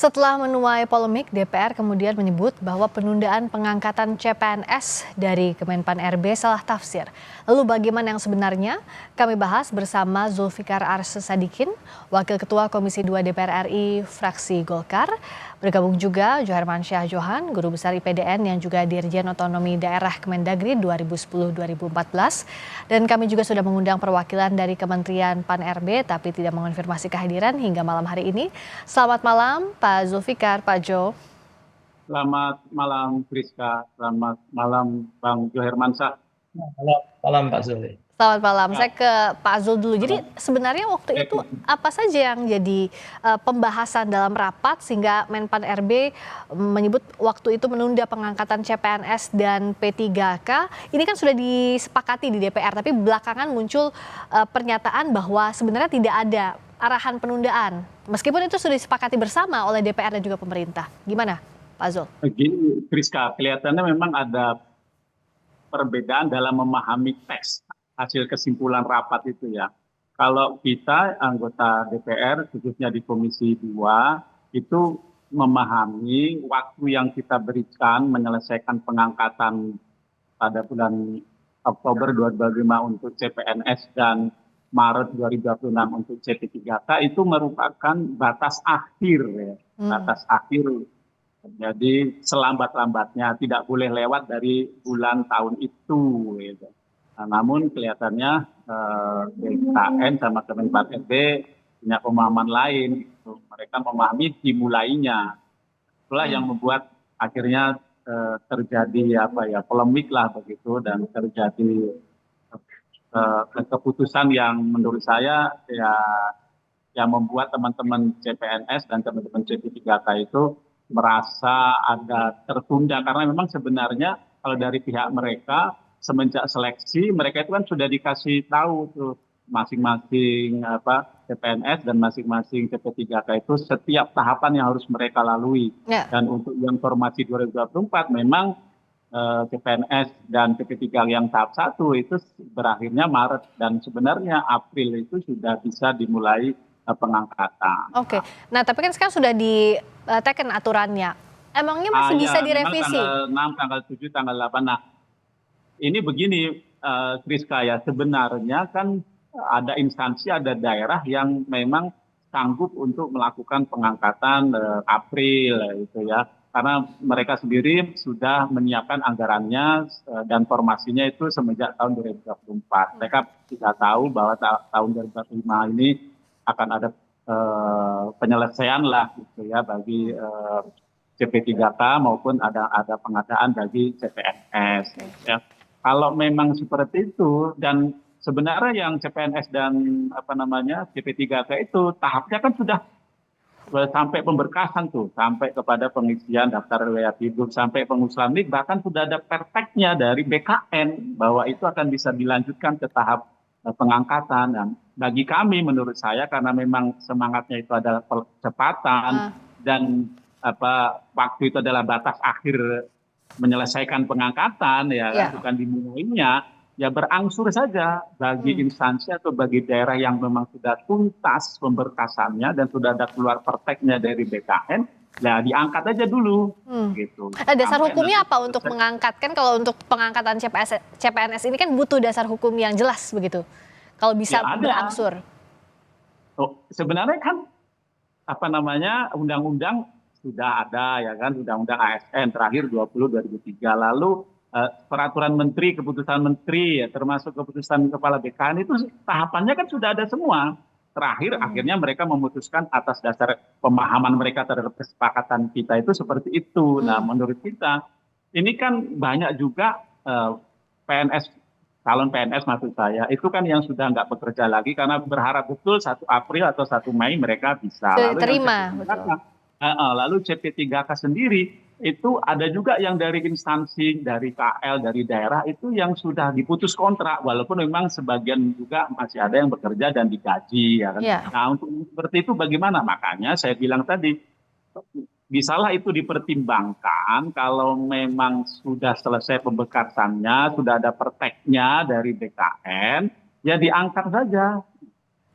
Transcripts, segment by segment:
Setelah menuai polemik, DPR kemudian menyebut bahwa penundaan pengangkatan CPNS dari Kemenpan RB salah tafsir. Lalu bagaimana yang sebenarnya? Kami bahas bersama Zulfikar Arsesadikin, Wakil Ketua Komisi 2 DPR RI fraksi Golkar. Bergabung juga Johermansyah Johan, Guru Besar IPDN yang juga Dirjen Otonomi Daerah Kemendagri 2010-2014. Dan kami juga sudah mengundang perwakilan dari Kementerian Pan RB tapi tidak mengonfirmasi kehadiran hingga malam hari ini. Selamat malam Pak Zulfikar, Pak Jo. Selamat malam Priska, selamat malam Bang Johermansyah. Selamat malam Pak Zuli. Selamat malam, Ya, saya ke Pak Zul dulu. Jadi malam. sebenarnya waktu itu apa saja yang jadi pembahasan dalam rapat sehingga Menpan RB menyebut waktu itu menunda pengangkatan CPNS dan P3K. Ini kan sudah disepakati di DPR, tapi belakangan muncul pernyataan bahwa sebenarnya tidak ada arahan penundaan. Meskipun itu sudah disepakati bersama oleh DPR dan juga pemerintah. Gimana Pak Zul? Begini Priska, kelihatannya memang ada perbedaan dalam memahami teks hasil kesimpulan rapat itu ya. Kalau kita anggota DPR khususnya di Komisi 2 itu memahami waktu yang kita berikan menyelesaikan pengangkatan pada bulan Oktober 2025 untuk CPNS dan Maret 2026 untuk CP3K itu merupakan batas akhir ya. Batas akhir. Jadi selambat-lambatnya tidak boleh lewat dari bulan tahun itu gitu. Nah, namun kelihatannya BKN sama Kemenpan RB punya pemahaman lain gitu. Mereka memahami dimulainya. Itulah yang membuat akhirnya terjadi polemik lah begitu dan terjadi keputusan yang menurut saya ya yang membuat teman-teman CPNS dan teman-teman CP3K itu merasa ada tertunda karena memang sebenarnya kalau dari pihak mereka semenjak seleksi mereka itu kan sudah dikasih tahu tuh masing-masing CPNS dan masing-masing CP3K itu setiap tahapan yang harus mereka lalui. Ya. Dan untuk yang formasi 2024 memang CPNS dan CP3 yang tahap 1 itu berakhirnya Maret dan sebenarnya April itu sudah bisa dimulai pengangkatan. Oke, nah tapi kan sekarang sudah diteken aturannya. Emangnya masih bisa Memang direvisi? tanggal 6, tanggal 7, tanggal 8. Nah, ini begini, Priska ya, sebenarnya kan ada instansi, ada daerah yang memang sanggup untuk melakukan pengangkatan April gitu ya. Karena mereka sendiri sudah menyiapkan anggarannya dan formasinya itu semenjak tahun 2024. Mereka sudah tahu bahwa tahun 2025 ini akan ada penyelesaian lah gitu ya bagi CP3K maupun ada pengadaan bagi CPNS. Ya. Kalau memang seperti itu dan sebenarnya yang CPNS dan CP3K itu tahapnya kan sudah sampai pemberkasan tuh, sampai kepada pengisian daftar riwayat hidup, sampai pengusulan NIK, bahkan sudah ada perteknya dari BKN bahwa itu akan bisa dilanjutkan ke tahap pengangkatan. Dan bagi kami menurut saya karena memang semangatnya itu adalah percepatan dan waktu itu adalah batas akhir menyelesaikan pengangkatan ya. Bukan dimulainya ya berangsur saja bagi instansi atau bagi daerah yang memang sudah tuntas pemberkasannya dan sudah ada keluar perteknya dari BKN ya diangkat aja dulu gitu. Dasar hukumnya apa untuk mengangkat? Kan kalau untuk pengangkatan CPNS ini kan butuh dasar hukum yang jelas begitu kalau bisa ya, berangsur. Sebenarnya kan undang-undang sudah ada ya kan, undang-undang ASN terakhir 20/2003, lalu peraturan menteri, keputusan menteri ya termasuk keputusan kepala BKN itu tahapannya kan sudah ada semua. Terakhir akhirnya mereka memutuskan atas dasar pemahaman mereka terhadap kesepakatan kita itu seperti itu. Nah, menurut kita ini kan banyak juga PNS, calon PNS maksud saya, itu kan yang sudah nggak bekerja lagi karena berharap betul 1 April atau 1 Mei mereka bisa. Sudah diterima. Lalu CP3K sendiri itu ada juga yang dari instansi, dari KL, dari daerah itu yang sudah diputus kontrak, walaupun memang sebagian juga masih ada yang bekerja dan digaji. Ya kan? Nah untuk seperti itu bagaimana? Makanya saya bilang tadi, bisalah itu dipertimbangkan kalau memang sudah selesai pembekasannya, sudah ada perteknya dari BKN, ya diangkat saja.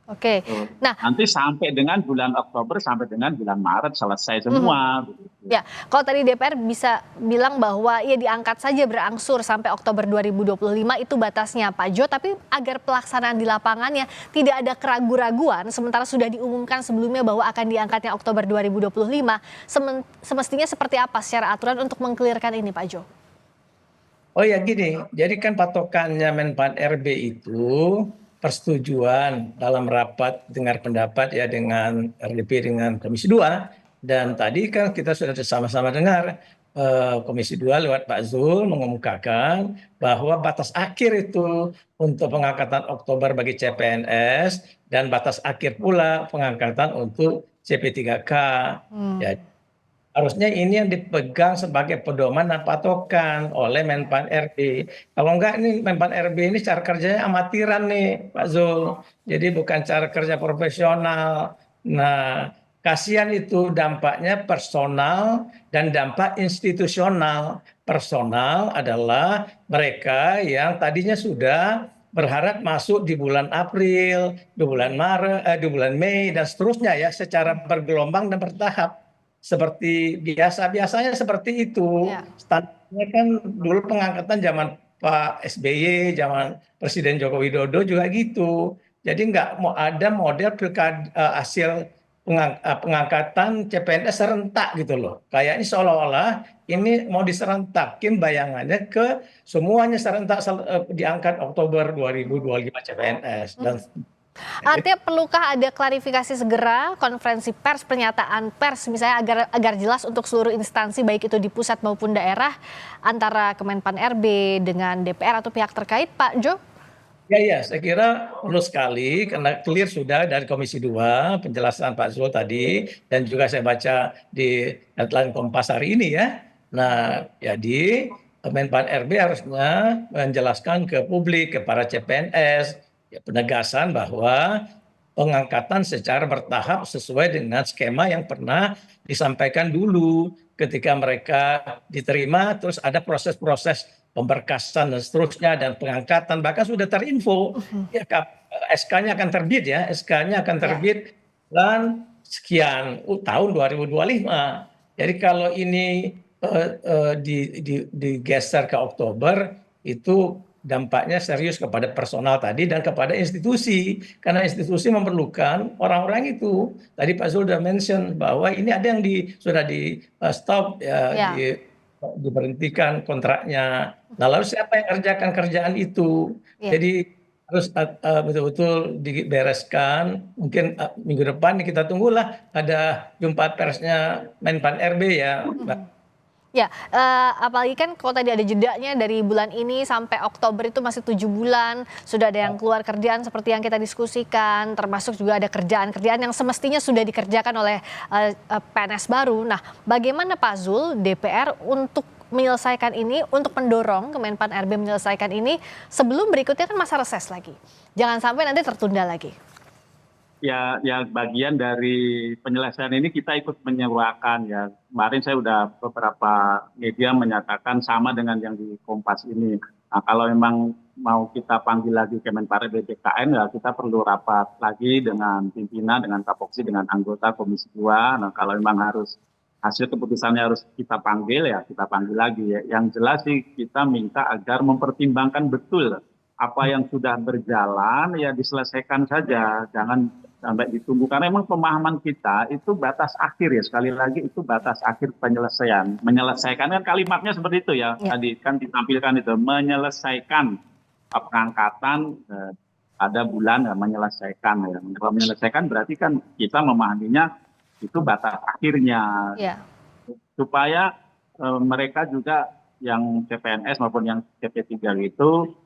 Oke. Tuh. Nah, Nanti sampai dengan bulan Oktober sampai dengan bulan Maret selesai semua. Begitu. ya, kalau tadi DPR bisa bilang bahwa ya diangkat saja berangsur sampai Oktober 2025 itu batasnya Pak Jo, tapi agar pelaksanaan di lapangannya tidak ada keraguan-raguan sementara sudah diumumkan sebelumnya bahwa akan diangkatnya Oktober 2025, semestinya seperti apa secara aturan untuk mengkelirkan ini Pak Jo? Oh ya gini, jadi kan patokannya Menpan RB itu persetujuan dalam rapat dengar pendapat ya dengan RDP dengan Komisi 2. Dan tadi kan kita sudah sama-sama dengar Komisi 2 lewat Pak Zul mengemukakan bahwa batas akhir itu untuk pengangkatan Oktober bagi CPNS dan batas akhir pula pengangkatan untuk CP3K. Ya, harusnya ini yang dipegang sebagai pedoman dan patokan oleh Menpan RB. Kalau enggak ini Menpan RB ini cara kerjanya amatiran nih Pak Zul. Jadi bukan cara kerja profesional. Nah, kasihan itu dampaknya personal dan dampak institusional. Personal adalah mereka yang tadinya sudah berharap masuk di bulan April, di bulan Maret, di bulan Mei dan seterusnya ya secara bergelombang dan bertahap seperti biasa, biasanya seperti itu. Ya. Standarnya kan dulu pengangkatan zaman Pak SBY, zaman Presiden Joko Widodo juga gitu. Jadi nggak mau ada model hasil pengangkatan CPNS serentak gitu loh. Kayaknya seolah-olah ini mau diserentakin bayangannya ke semuanya serentak diangkat Oktober 2025 CPNS. Dan Artinya perlukah ada klarifikasi segera, konferensi pers, pernyataan pers misalnya agar jelas untuk seluruh instansi baik itu di pusat maupun daerah antara Kemenpan RB dengan DPR atau pihak terkait Pak Jo? Ya, ya, saya kira perlu sekali karena clear sudah dari Komisi 2 penjelasan Pak Zul tadi dan juga saya baca di headline Kompas hari ini ya. Nah, jadi Menpan RB harusnya menjelaskan ke publik, ke para CPNS, ya, penegasan bahwa pengangkatan secara bertahap sesuai dengan skema yang pernah disampaikan dulu ketika mereka diterima, terus ada proses-proses pemberkasan dan seterusnya dan pengangkatan bahkan sudah terinfo ya SK-nya akan terbit ya SK-nya akan Ya. terbit dan sekian tahun 2025. Jadi kalau ini digeser ke Oktober itu dampaknya serius kepada personal tadi dan kepada institusi karena institusi memerlukan orang-orang itu. Tadi Pak Zul sudah mention bahwa ini ada yang sudah di stop ya, Ya. diberhentikan kontraknya. Nah, lalu siapa yang kerjakan kerjaan itu? Ya. Jadi harus betul-betul dibereskan. Mungkin minggu depan kita tunggulah ada jumpa persnya Menpan RB ya, Mbak. Ya, apalagi kan kalau tadi ada jedanya dari bulan ini sampai Oktober itu masih 7 bulan, sudah ada yang keluar kerjaan seperti yang kita diskusikan, termasuk juga ada kerjaan-kerjaan yang semestinya sudah dikerjakan oleh PNS baru. Nah, bagaimana Pak Zul, DPR untuk menyelesaikan ini, untuk mendorong Kemenpan RB menyelesaikan ini sebelum berikutnya kan masa reses lagi. Jangan sampai nanti tertunda lagi. Ya, bagian dari penyelesaian ini kita ikut menyuarakan ya. Kemarin saya udah beberapa media menyatakan sama dengan yang di Kompas ini. Nah, kalau memang mau kita panggil lagi Kemenpar BPKN ya kita perlu rapat lagi dengan pimpinan, dengan Kapoksi, dengan anggota Komisi 2. Nah, kalau memang harus hasil keputusannya harus kita panggil ya kita panggil lagi ya. Yang jelas sih kita minta agar mempertimbangkan betul apa yang sudah berjalan ya diselesaikan saja, jangan sampai ditunggu karena memang pemahaman kita itu batas akhir ya sekali lagi itu batas akhir penyelesaian. Menyelesaikan kan kalimatnya seperti itu ya, tadi kan ditampilkan itu menyelesaikan pengangkatan pada bulan menyelesaikan ya. Kalau menyelesaikan berarti kan kita memahaminya itu batas akhirnya. Ya. Supaya mereka juga yang CPNS maupun yang CP3 itu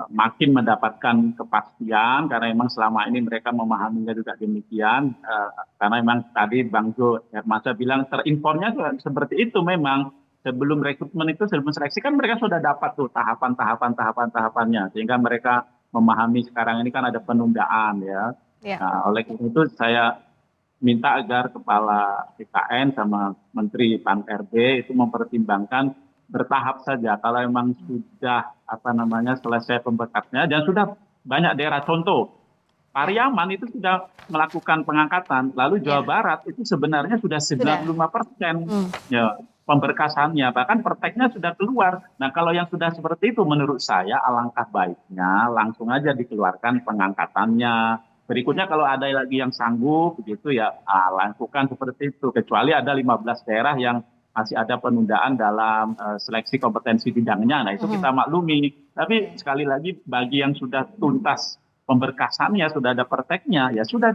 makin mendapatkan kepastian karena memang selama ini mereka memahaminya juga demikian karena memang tadi Bang Jo Hermansyah bilang terinformnya seperti itu memang sebelum rekrutmen itu sebelum seleksi kan mereka sudah dapat tuh tahapannya sehingga mereka memahami sekarang ini kan ada penundaan ya. Nah, oleh itu saya minta agar Kepala BKN sama Menteri Pan RB itu mempertimbangkan bertahap saja. Kalau memang sudah selesai pembekatnya dan sudah banyak daerah contoh Pariaman itu sudah melakukan pengangkatan, lalu Jawa Barat itu sebenarnya sudah 95% ya pemberkasannya, bahkan perteknya sudah keluar. Nah, kalau yang sudah seperti itu menurut saya alangkah baiknya langsung aja dikeluarkan pengangkatannya. Berikutnya kalau ada lagi yang sanggup begitu ya lakukan seperti itu. Kecuali ada 15 daerah yang masih ada penundaan dalam seleksi kompetensi bidangnya. Nah, itu kita maklumi. Tapi sekali lagi bagi yang sudah tuntas pemberkasannya, sudah ada perteknya, ya sudah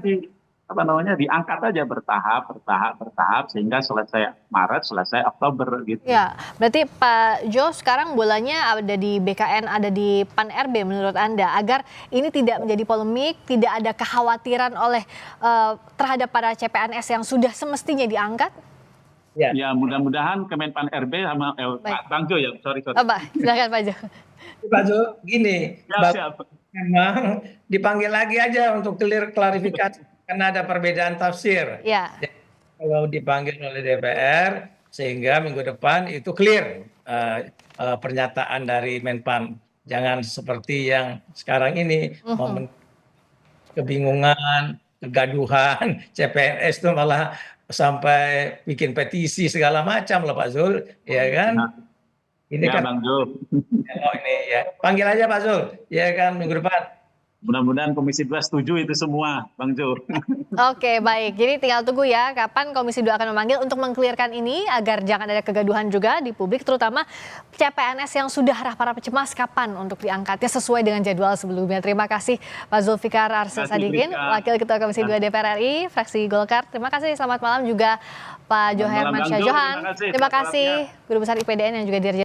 diangkat aja bertahap sehingga selesai Maret, selesai Oktober gitu. Ya, berarti Pak Jo sekarang bolanya ada di BKN, ada di PAN RB menurut Anda, agar ini tidak menjadi polemik, tidak ada kekhawatiran terhadap para CPNS yang sudah semestinya diangkat? Ya, mudah-mudahan Kemenpan RB sama Bang Jo ya, sorry. Silakan Pak Jo. Pak Jo, gini, Siap. memang dipanggil lagi aja untuk klarifikasi karena ada perbedaan tafsir. Ya. Kalau dipanggil oleh DPR sehingga minggu depan itu clear pernyataan dari Menpan. Jangan seperti yang sekarang ini kebingungan, kegaduhan, CPNS itu malah sampai bikin petisi segala macam lah Pak Zul, ya kan? Ini ya, kan Bang Jo. ini ya, panggil aja Pak Zul, ya kan minggu depan. Mudah-mudahan Komisi 2 setuju itu semua, Bang Jo. Oke, baik. Jadi tinggal tunggu ya kapan Komisi 2 akan memanggil untuk mengklirkan ini agar jangan ada kegaduhan juga di publik, terutama CPNS yang sudah para cemas kapan untuk diangkatnya sesuai dengan jadwal sebelumnya. Terima kasih Pak Zulfikar Arsy Sadikin, Wakil Ketua Komisi 2 DPR RI, fraksi Golkar. Terima kasih, selamat malam juga Pak Joherman Syah Johan. Terima kasih Guru Besar IPDN yang juga dirjen